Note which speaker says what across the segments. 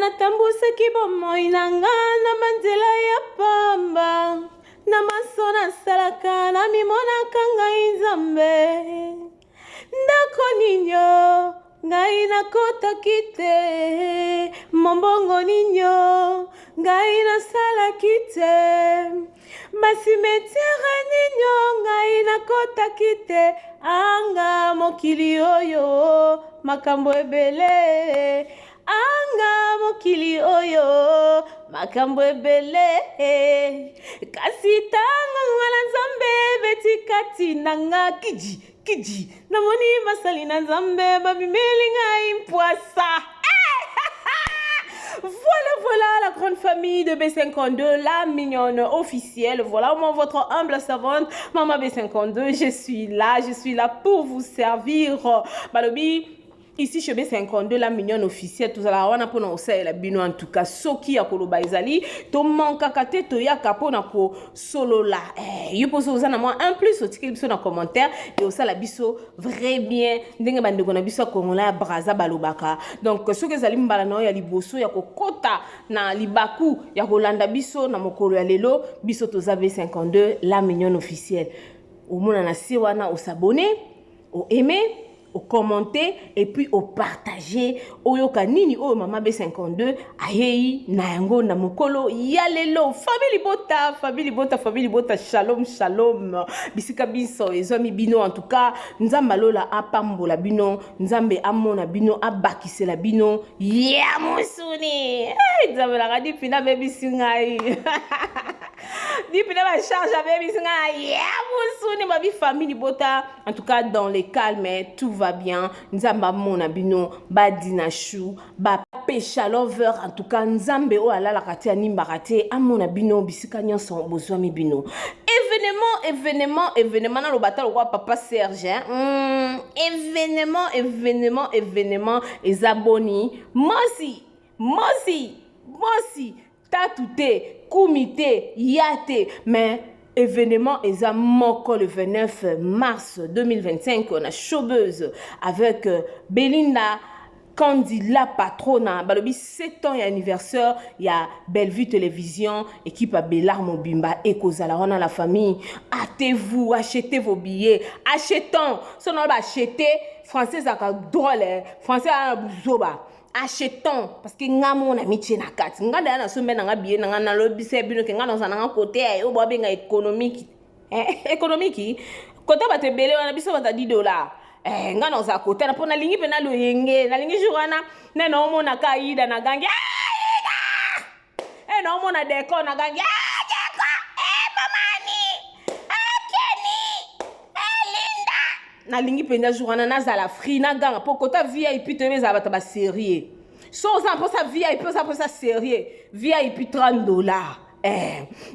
Speaker 1: natambusaki bomoi na nga na banzela ya pamba na maso nasalaka namimonaka ngai nzambe ndako ninyo ngai nakotaki te mombongo ninyo ngai nasalaki te basimetere ninyo ngai nakotaki te anga mokili oyo makambo ebele anga mokili oyo makambo ebele kasi tango ngala nzambe beti kati nanga kiji namoni masali na nzambe babimeli ngai mpwasa. Voilà la grande famille de B52, la mignonne officielle. Voilà moi votre humble servante, Maman B52. Je suis là pour vous servir. Balobi. Ici chez B52, la mignonne officielle, tout ça là, on a pour nous la bino en tout cas, soki ya koloba ezali, to manka kate to ya kapo na ko solo là. Yo pose aux moi un plus au ticket biso dans commentaire et au ça la biso vrai bien ndenge bande ko na biso kongola braza balobaka. Donc soki ezali mbala no ya liboso ya kokota na libaku ya kolanda biso na mokolo ya lelo biso to za B52 la mignonne officielle. Au mona na si wana au s'abonner, au aimer, au commenter et puis au partager oyoka nini o Maman B52 ayei na yango na mokolo ya lelo. Famille bota shalom bisika biso ezomi bino en tout cas nzamba lola apambola bino nzambe amona bino abakisela bino ya musuni nzambe la radi pina baby singai Dipina va charge avec bisnga ya musuni babi famille bota en tout cas dans le calme tout va bien nzamba mona bino badina chou ba pécha lover en tout cas nzambe o ala la kati animba kati amona bino bisika nyonso bozwami bino événement na lo batalo kwa papa Serge événement ezaboni mosi tatute kumite yate mais événement eza moko le 29 mars 2025 on a showbeuse avec Belinda Kandi la patrona balobi 7 ans et anniversaire il y a Bellevue télévision équipe à Bellar Mobimba et Kozala on a la famille hâtez-vous achetez vos billets achetons si on va acheter français ça drôle français à buzoba achetons parce que ngamo na miche na kati ngada na sombe na ngabiye na na lobise bino ke ngana na côté yo bo benga économique côté ba te belé wana biso ba $10 ngana za côté na pona lingi pena lo yenge na lingi jurana na na omona kaida na gangi na omona deko na gangi deko mamani Kenny Linda na lingi pena jurana na za la free na ganga pokota VIP te beza bata ba sérieux so ça pour ça VIP ça pour ça sérieux VIP $30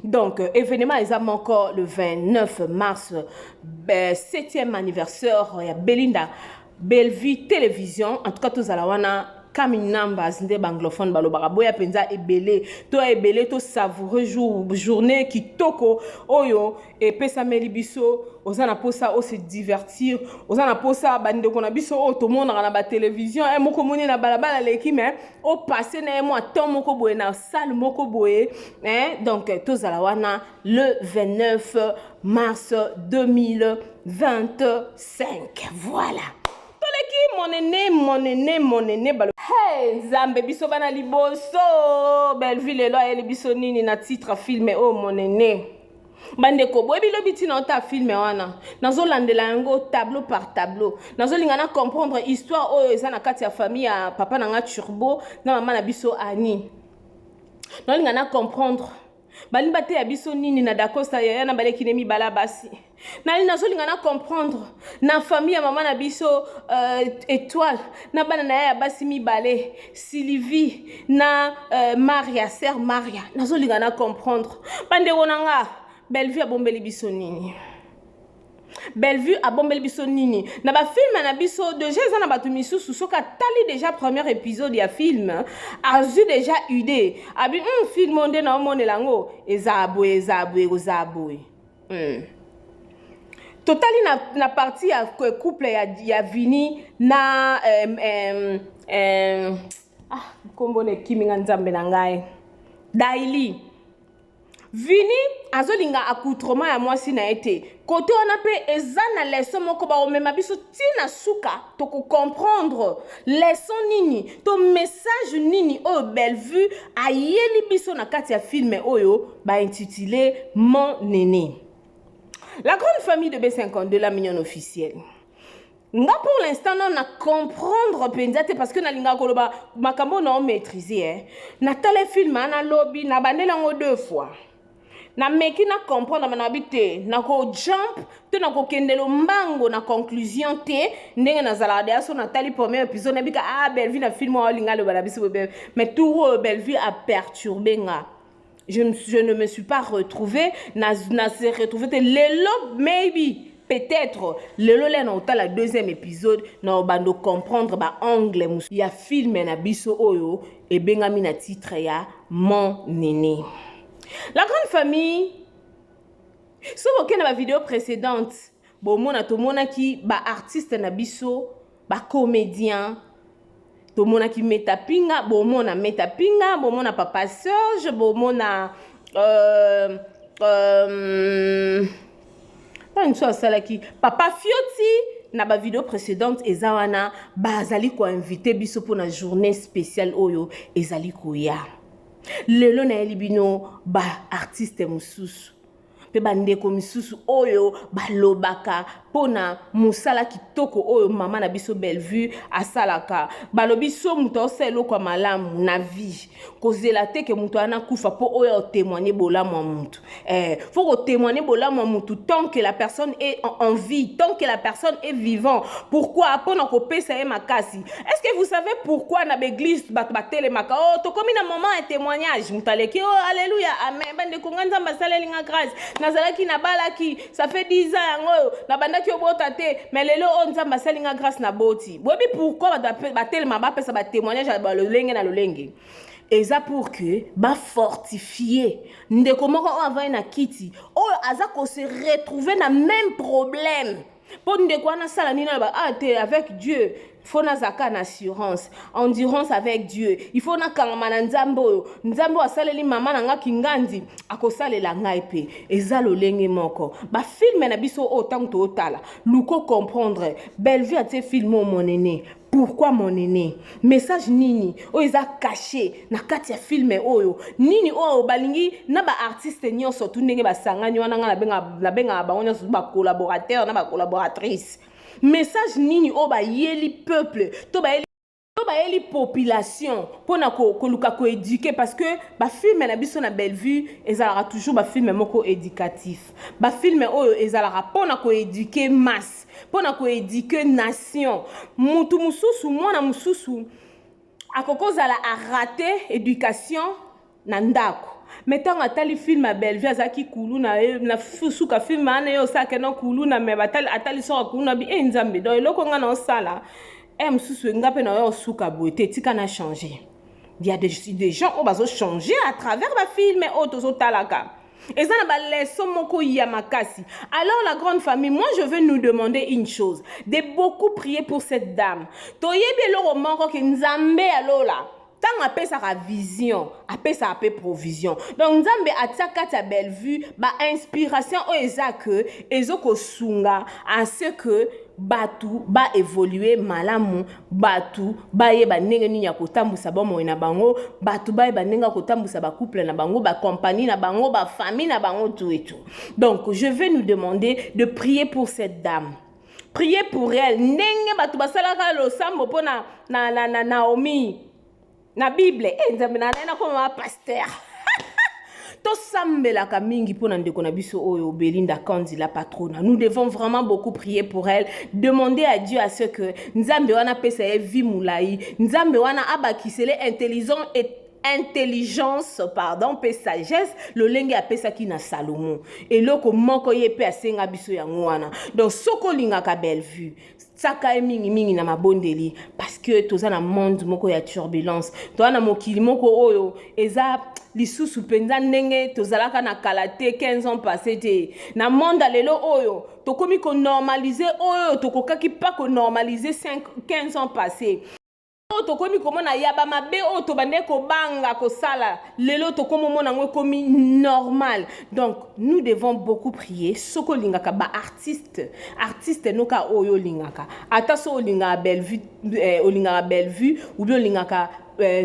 Speaker 1: donc événement ils ont encore le 29 mars 7e anniversaire il y a Belinda Bellevue télévision en tout cas tous à la wana Kaminamba zinde banglophone balobaka boya penza ebele to savoureux journée kitoko oyo et pesa melibiso ozana posa o se divertir ozana posa bande kona biso o to mona na ba télévision e moko moni na balabala leki mais o passer na mo temps moko boye na salle moko boye donc tozala wana le 29 mars 2025 voilà mon aîné balo hey Nzambe biso bana liboso Bellevue lo ele biso nini na titre film oh mon aîné bande ko boy bilo biti na ta film wana nazo landela yango tableau par tableau nazo lingana comprendre histoire oyo eza na kati ya famille ya papa na nga Turbo na mama na biso Ani nazo lingana comprendre bali bate ya biso nini na dakosta ya na baleki nemi bala basi nali nazolinga na comprendre na famille ya mama na biso étoile na bana na ya basi mibale Sylvie na Maria sœur Maria nazolinga na comprendre bande wonanga Bellevue abombeli biso nini Bellevue abombeli biso nini na ba film na biso déjà eza na batu misusu soka tali déjà premier épisode ya film a vu déjà idée abi film onde na omonela ngo ezabwe totali na partie ya couple ya Vini na kombone kiminga nzambe na ngai Daily Vini azolinga accoutrement ya mwasi na ete kote wana pe ezana leçon moko ba omema biso tina suka to ko comprendre leçon nini to message nini o belle vue ayeli biso na kati ya film oyo ba intitulé Mon Néné. La grande famille de B52 la mignonne officielle. Nga pour l'instant on a comprendre pendate parce que na linga koloba makambo na maîtriser hein. Na tele film na lobby na bandela ngo 2 fois. Na meki na comprendre na habité na ko jump te na ko kendelo mbango na conclusion te ndenge na zalade aso na tali premier épisode na bika Bellevue na film wa linga le balabiso mais tout Bellevue a perturbé nga. Je ne me suis pas retrouvée na se retrouver te lelo maybe peut-être le lolé na la deuxième épisode na bando comprendre ba angle musu ya film na biso oyo e bengami na titre ya Mon Néné. La grande famille, si vous avez une vidéo précédente, bon, qui ba artiste na biso, ba comédien, to mona ki metapinga, bon, mona metapinga, bon, mona papa Serge, bon, mona pas une chose ça qui papa Fioti na ba vidéo précédente ezawana bazali ko invité biso pour na journée spéciale oyo ezali ko ya. Lelo na elibino ba artiste mususu pe bandeko misusu oyo balobaka pona musala kitoko oyo mama na biso Bellevue asalaka balobi so muto oselo kwa malamu na vie kozela te ke muto ana kufa po oyo témoigner bolamu mutu faut ko témoigner bolamu mutu tant que la personne est en vie, tant que la personne est vivant. Pourquoi pona ko pesa e makasi? Est-ce que vous savez pourquoi na l'église batele maka oh to comme na moment un témoignage mutaleki oh alléluia amen bandeko nganza saleli nga grâce nazalaki na balaki ça fait 10 ans yango na bandaki obota te mais lelo on nzamba salinga grâce na boti bobi pourquoi batel maba pesa ba témoignage ba lolenge na lolenge eza pour que ba fortifier ndeko moko avant na kiti o aza ko se retrouver na même problème pour ndeko ana sala nina ba avec Dieu faut na zaka na assurance endurance avec Dieu il faut na kangama na nzambo nzambo asaleli mama na nga kingandi akosalela ngai pe eza lolenge moko ba film na biso autant to otala luko comprendre Bellevue a te film Mon Néné. Pourquoi Mon Néné? Message nini o eza caché na kati ya film oyo nini o balingi na ba artiste nyonso tu ndenge basangani wana nga na benga ba nyonso ba collaborateur na ba collaboratrice. Message nini o ba yeli peuple to ba yeli population pona ko luka ko éduquer parce que ba film na biso na Bellevue ezalaka toujours ba film moko éducatif ba film oyo ezalaka pona ko éduquer masse pona ko éduquer nation mutu mususu mwana mususu akokozala a rater éducation na ndako. Mettons à tel film à Bellevue azaki kulu na fusuka film ana yo sake na kulu na me batal atali so kulu na bi nzambe do eloko nga na osala mususu ngape na yo suka boete tika na changer. Il y a des gens qui vont changer à travers ma film et autres talaka. Et ça n'a leçon moko yamakasi. Alors la grande famille, moi je veux nous demander une chose, de beaucoup prier pour cette dame. Toyebi lo romanko ke nzambe alola. Tant appelle ça vision, appelle ça provision. Donc nzambe ataka ta Bellevue, ba inspiration o ezake ezoko sunga à ce que batu ba évoluer malamu batu ba yeba ndenge nini ya kotambusa bomo na bango batu ba yeba ndenge kotambusa ba couple na bango ba compagnie na bango ba famille na bango tout et tout. Donc je vais nous demander de prier pour cette dame. Priez pour elle. Ndenge batu basalaka lo sambo pona na Naomi na Bible nzambe na comme pasteur. Belinda Kandi, la patronne. Nous devons vraiment beaucoup prier pour elle, demander à Dieu à ce que Nzambe wana pesa vie moulai, Nzambe wana abakisele intelligence, pardon, pe sagesse, le lenge apesa ki na Salomon. Et loko moko ye pe asenga biso yango wana. Donc soko linga ka Bellevue. Saka mingi na mabondeli parce que toza na monde moko ya turbulence. Toza na mokili moko oyo eza lisusu penza ndenge tozalaka na kalate 15 ans passé te na monde lelo oyo tokomi ko normaliser oyo tokokaki pas ko normaliser 15 ans passé. tokomi komona yaba mabe o to bande ko banga ko sala lelo tokomo mona ngo komi normal. Donc nous devons beaucoup prier soko lingaka ba artiste noka oyo lingaka ata so linga belle vue olinga belle vue ou bien lingaka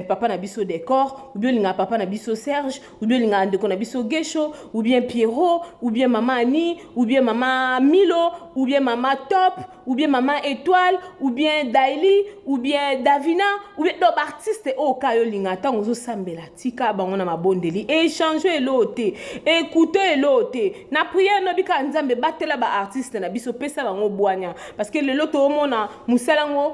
Speaker 1: papa na biso décor ou bien linga papa na biso Serge ou bien linga ndeko na biso Gesho ou bien Pierrot ou bien maman Annie ou bien maman Milo ou bien maman Top ou bien maman Étoile ou bien Daily ou bien Davina ou bien donc artiste au kayo linga tango zo sambela tika bango na mabondeli échanger elote écouter elote na prière no bika nzambe batela ba artiste na biso pesa bango boanya parce que le loto mona musalango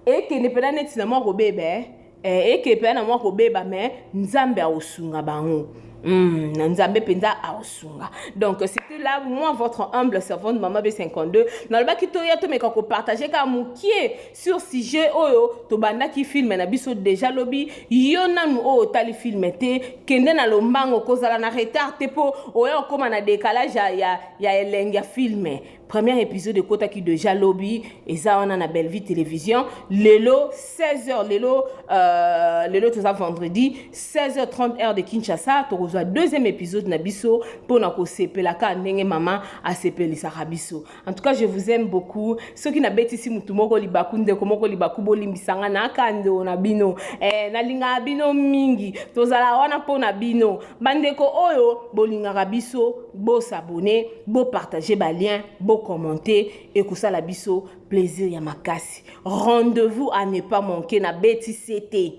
Speaker 1: et que ne pena net na mo ko bebe et que pena mo ko beba mais nzambe a osunga bango. Nzambe penza aosunga. Donc c'était là moi votre humble servante Maman B52 dans le baki to ya to meka ko partager ka mukie sur sujet oyo to banda ki filme na biso déjà lobi yona nu o tali filme te kende na lombango kozala na retard te po oyo koma na décalage ya elenga filme. Premier épisode de Kota qui déjà lobby et ça on a na Belle Vie télévision lelo 16h lelo tout ça vendredi 16h30 heure de Kinshasa to reçoit deuxième épisode na biso pour na ko sepela ka ndenge maman a sepelisa biso. En tout cas je vous aime beaucoup ceux qui na betisi mutu moko libaku ndeko moko libaku bolimbisanga na kando na bino na linga bino mingi tozala wana po na bino bandeko oyo bolinga biso bo s'abonner bo partager ba lien bo commenter et que ça la biso plaisir ya makasi. Rendez-vous à ne pas manquer na beti c'était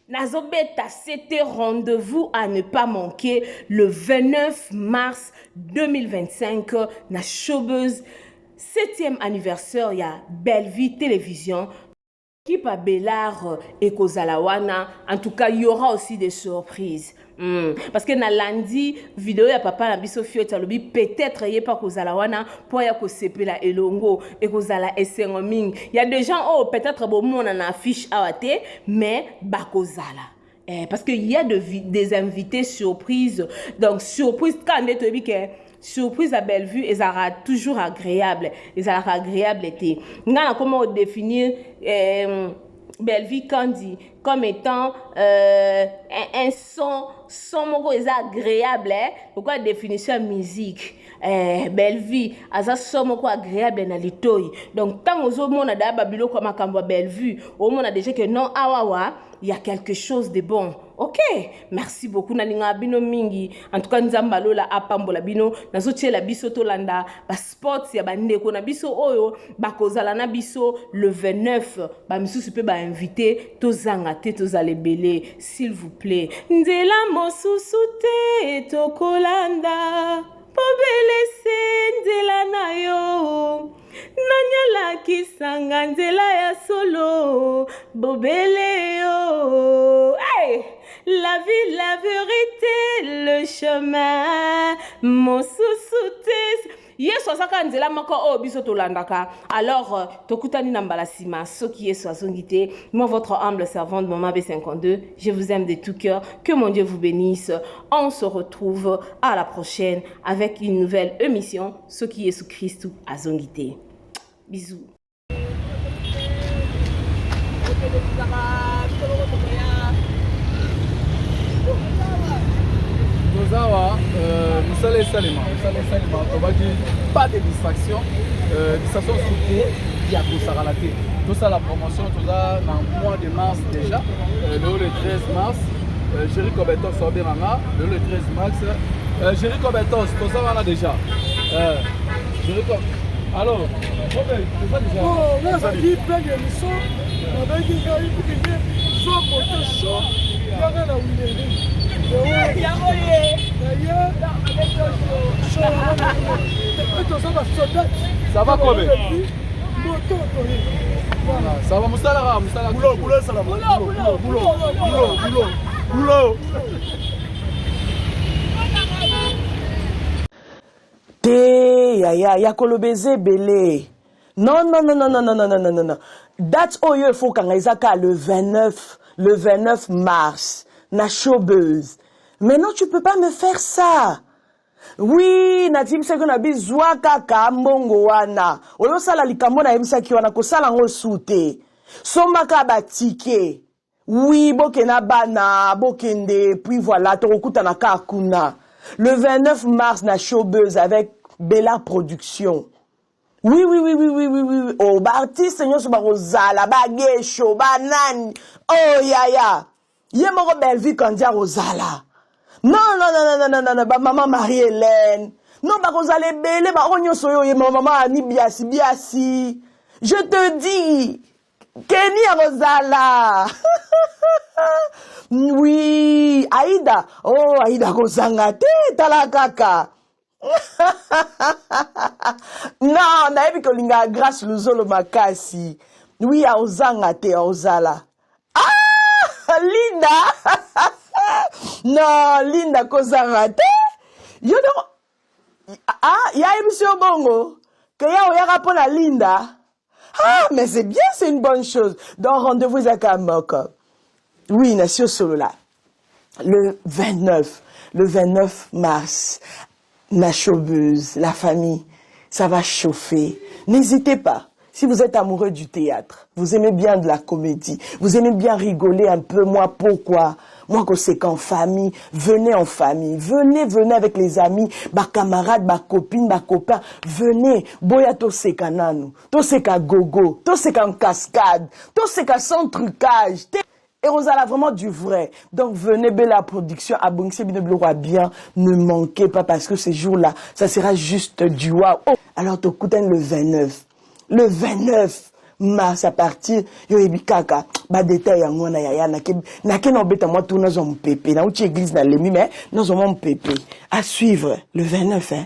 Speaker 1: Nazobeta c'était rendez-vous à ne pas manquer le 29 mars 2025 na Showbuzz 7e anniversaire ya Belle Vie télévision qui pa Bellard et Kozalawana. En tout cas il y aura aussi des surprises. Parce que na lundi vidéo ya papa na biso fio talobi peut-être yé pas kozalawana pour ya ko sepela elongo et kozala esengo ming. Il y a des gens oh peut-être bon mon na affiche awate mais ba kozala. Parce que il y a des invités surprises. Donc surprise quand on est que surprise à Belle Vue et ça sera toujours agréable. Et ça sera agréable été. Comment définir Belle Vie Candy comme étant un son moko agréable. Pourquoi définition musique Belle Vie asa son moko agréable na litoi. Donc tant aux mona da babilo comme makambo Belle Vue au mona déjà que non awawa il y a quelque chose de bon. Ok, merci beaucoup nalinga bino mingi. En tout cas nzamba lola apambola bino nazotie la biso tolanda ba sports ya bandeko na biso oyo bakozala na biso le 29 ba misusu pe ba invité tozanga te tozale belé s'il vous plaît. Nzela mosusu te tokolanda pobelese nzela na yo Nanyala kisanga nzela ya solo bobele yo. Hey! La vie, la vérité, le chemin, mon sous-souté. Yes, osaka nzela moko o biso tolandaka. Alors, tokutani nambalasima, ce qui est soazongité. Moi, votre humble servante, Maman B52, je vous aime de tout cœur. Que mon Dieu vous bénisse. On se retrouve à la prochaine avec une nouvelle émission, ce qui est sous Christ azongité. Bisous.
Speaker 2: Musale Salima, pas de distraction, distraction surtout, il y a tout ça à la tête. Tout ça, la promotion, tout ça, dans le mois de mars déjà, le 13 mars, Jerry Cobetos sort bien le 13 mars, Jerry Cobetos, tout ça, on a déjà. Alors, c'est ça déjà.
Speaker 3: Oh, là, ça dit plein d'émissions, on a dit qu'il y a eu soit pour le show, il y a rien à oublier.
Speaker 2: Ça va combien? Ça va Moussala boulot.
Speaker 4: Ya kolobeze belé. Non. Date oyo il faut qu'on le 29 mars. Na Showbuzz. Mais non, tu peux pas me faire ça. Oui, Natim Seko na bizwa kaka mbongo wana. Oyo sala likambo na yebisa ki wana ko sala ngo soute. Somaka batike. Oui, bokena bana, bokende, puis voilà, torokuta na kakuna. Le 29 mars, na showbuzz avec Bella Production. Oui. Oh, ba artiste, nyo so ba rozala, ba gesho, ba nani. Oh, ya. Ye moko belle vie quand dia rozala. Non, ba maman Marie-Hélène. Non, ba rozale belle, ba onyo soyo, ye maman ani biasi. Je te dis, Kenny Rosala. Oui, Aïda. Oh, Aïda Kozanga te talakaka. Non, naebi kolinga grâce luzolo makasi. Oui, a ozanga te ozala. Ah, Linda. Non, Linda Kozanga te. Yo no. Ah, ya émission bongo. Que ya oyaka pour la Linda. Ah, mais c'est bien, c'est une bonne chose. Donc, rendez-vous à Kamoko. Oui, Nation Solola. Le 29 mars, la showbuzz, la famille, ça va chauffer. N'hésitez pas. Si vous êtes amoureux du théâtre, vous aimez bien de la comédie, vous aimez bien rigoler un peu, moi, pourquoi? Moi, que c'est qu'en famille, venez en famille, venez avec les amis, ma camarade, ma copine, ma copain, venez, boya to seka nanu, to seka gogo, to seka en cascade, to seka sans trucage, et on a vraiment du vrai. Donc venez, Bella Production, abonnez-vous bien, ne manquez pas parce que ces jours-là, ça sera juste du waouh. Alors, tu écoutes le 29. Le 29 mars à partir yo ebikaka ba détail ya ngona ya na ke no beta moi tourna zo mpépé na uti église na lemi mais non zo mpépé à suivre le 29 hein.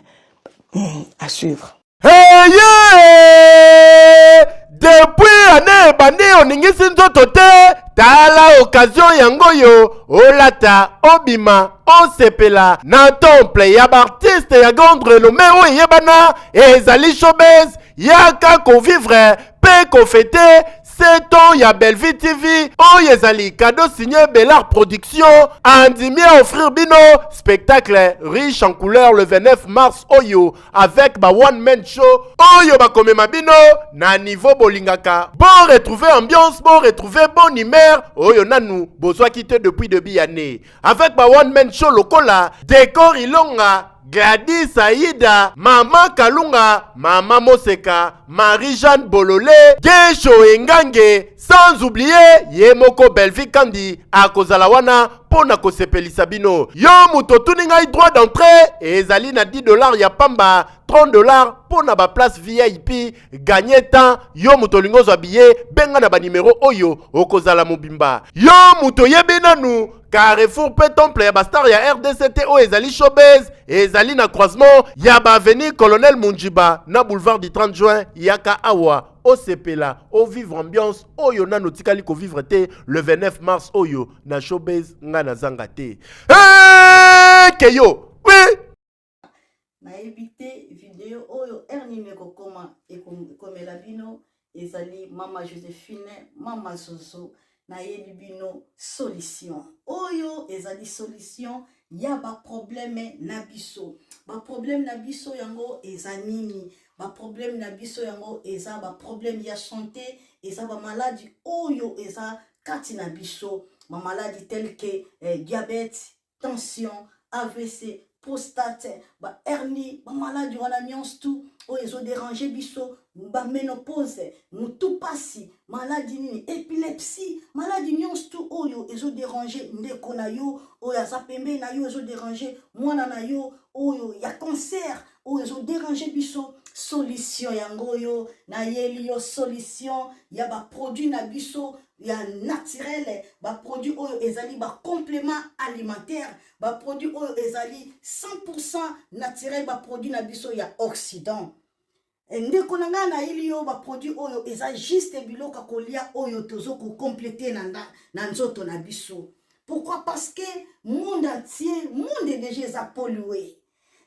Speaker 4: À suivre.
Speaker 5: Hey yeah! Depuis année bandi oningisi nzoto te tala occasion yango yo olata obima osepela na temple ya artiste ya grande renommée o yebana ezali showbiz yaka ko vivre pe ko fêter 7 ans ya Bellevue TV oyezali cadeau signé Bella Production andimi offrir bino spectacle riche en couleurs le 29 mars oyo avec ba one man show oyo ba komema bino na niveau bolingaka bon retrouver ambiance bon retrouver bonne humeur oyo nanu bozwa quitté depuis début année avec ba one man show lokola décor ilonga Gladys Aïda, Mama Kalunga, Mama Moseka, Marie-Jeanne Bololé, Gesho Engange, sans oublier Yemoko Bellevue Kandi, Akozalawana, Pona Kosepelisa bino. Yo muto tuninga droit d'entrée, et ezali na $10 ya pamba, $30 pona ba place VIP, gagner temps, yo muto lingo zo billet, benga na ba numéro oyo, okozala mobimba. Yo muto yebenanu, Carrefour pe temple ya bastar ya RDCT o ezali showbiz ezali na croisement ya ba avenue Colonel Munjiba na boulevard du 30 juin yaka awa o sepela o vivre ambiance oyo na notikali ko vivre te le 29 mars oyo na showbiz nga na zanga te keyo oui
Speaker 6: na évité vidéo oyo ernime ko koma e komela bino ezali mama Joséphine mama Zozo na yelibino solution oyo ezali solution ya ba problème na biso yango ezanini ba problème na biso yango eza ba problème ya santé eza ba maladie oyo eza kati na biso ma maladie telle que diabète tension AVC prostate ba hernie ba maladie wana nyonso tout oyo ezo déranger biso ba ménopause mutu pasi maladie nini épilepsie maladie nyonso tout oyo ezo déranger ndeko na yo oyo aza pembe na yo ezo déranger mwana na yo oyo ya cancer oyo ezo déranger biso solution yango yo na yeli yo solution ya ba produit na biso ya naturel ba produit oyo ezali ba complément alimentaire ba produit oyo ezali 100% naturel ba produit na biso ya Occident ndeko na nga na ili yo ba produit oyo eza juste biloko kolia oyo tozo ko compléter na nzoto na biso. Pourquoi? Parce que monde entier monde déjà eza pollué.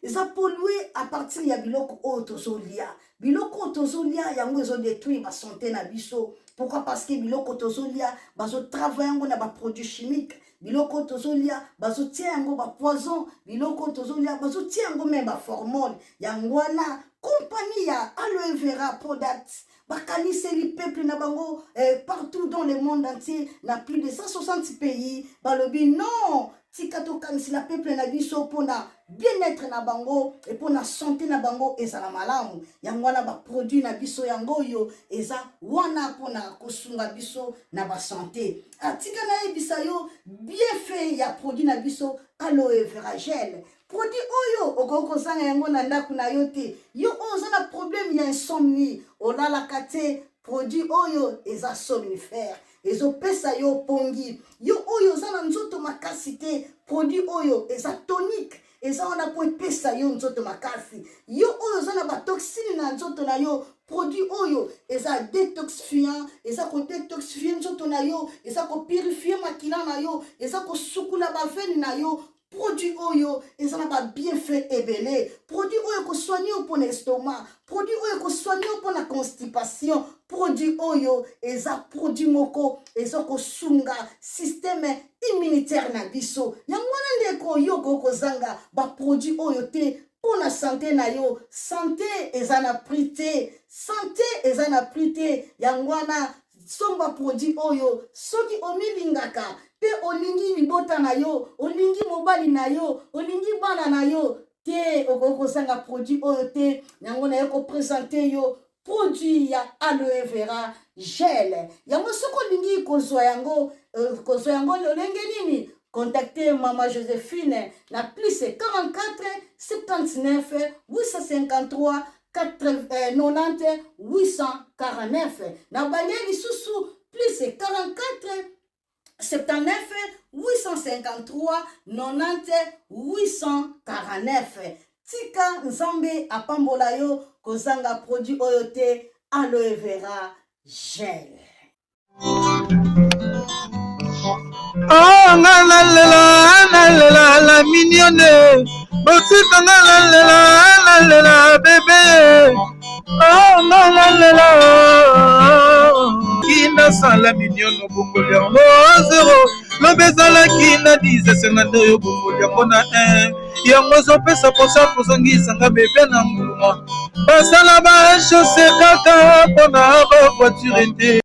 Speaker 6: Eza pollué à partir ya biloko oyo tozo lia. Biloko tozo lia yango ezo détruire ba santé na biso. Pourquoi? Parce que biloko tozolia bazo travailler ngo na ba produits chimiques. Biloko tozolia bazo tiango ba poison. Biloko tozolia bazo tiango même ba hormone. Yangwana compagnie ya aloe vera products. Bakanise li peuple na bango partout dans le monde entier, na plus de 160 pays. Balobi non, tikato kanisi la peuple na biso pona bien-être na bango et pona santé na bango ezala malamu. Yangwana ba produit na biso yango yo eza wana pona kosunga biso na ba santé. Atika na ebisa yo bien fait ya produit na biso aloe vera gel. Produit oyo okoko zanga yango na ndaku na yo te. Yo oza na problème ya insomnie. Olala kate produit oyo eza somnifère. Ezo pesa yo pongi. Yo oyo za na nzoto makasi te. Produit oyo eza tonique. Eza wana po pesa yo nzoto makasi. Yo oyo za na ba toxine na nzoto na yo. Produit oyo eza détoxifiant. Eza ko détoxifier nzoto na yo. Eza ko purifier makila na yo. Eza ko sukula ba veine na yo. Produit oyo, ils ont pas bien fait ébélé. Produit oyo ko soigner pour l'estomac. Produit oyo ko soigner pour la constipation. Produit oyo, ils ont produit moko, ils ont ko sunga système immunitaire na biso. Yangwana ndeko yo ko zanga ba produit oyo te pour la santé na yo. Santé ezana prité. Santé ezana prité. Yangwana somba produit oyo soki omilingaka pe olingi libota na yo, olingi mobali na yo, olingi bana na yo, te okoko sanga produit oyo te, yango na yo ko présenter yo produit ya aloe vera gel. Yango soko lingi kozwa yango lolenge nini? Contactez Maman Joséphine na plus 44 79 853 90 849. Na banyeli susu plus 44 79 853 90 849. Tika nzambe apambola yo kozanga produit oyo te aloe vera gel.
Speaker 7: Oh la mignonne, botika la bébé. Oh la kina sala mignonne bokoli yango 0 lobezala kina 10 52 yo bokoli yango na 1 yango zopesa posa kozongisanga bebe na mbuma basala ba chausse kaka mpona ba voiture te.